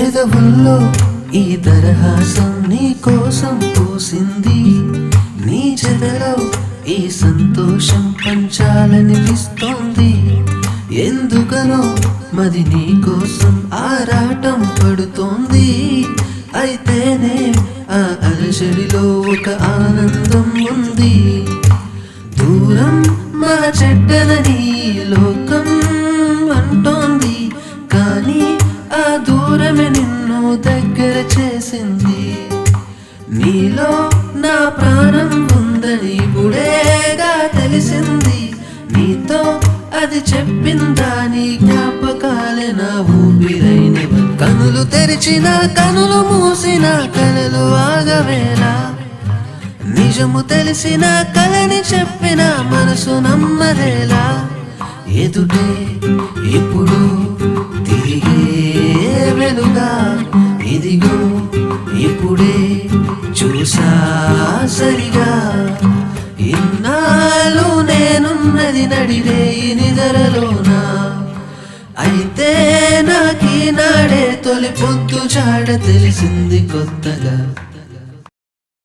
పెదవుల్లో ఈ దరహాసం నీ కోసం పూసింది, నీ జతలో ఈ సంతోషం పంచాలనిపిస్తోంది. ఎందుకనో మది నీ కోసం ఆరాటం పడుతోంది. అయితేనే ఆ అలజడిలో ఒక ఆనందం ఉంది. దూరం మా చెడ్డలని లోకం అంటోంది, కానీ ఆ దూరమే నిన్ను దగ్గర చేసింది. నీలో నా ప్రాణం ఉందని ఇప్పుడేగా తెలిసింది. నీతో అది చెప్పిందా నీ జ్ఞాపకాలే నా ఊపిరైనవి. కనులు తెరిచిన కనులు మూసిన కలలు ఆగవేలా, నిజము తెలిసిన కలని చెప్పిన మనసు నమ్మదేలా. ఎదుటే ఇప్పుడు తిరిగే వెలుగా, ఇదిగో ఇప్పుడే చూసా సరిగా. ఇన్నాళ్ళు నేనున్నది నడిరే నిదరలోనా, అయితే నాకీ నాడే తొలి పొద్దు జాడ తెలిసింది కొత్తగా.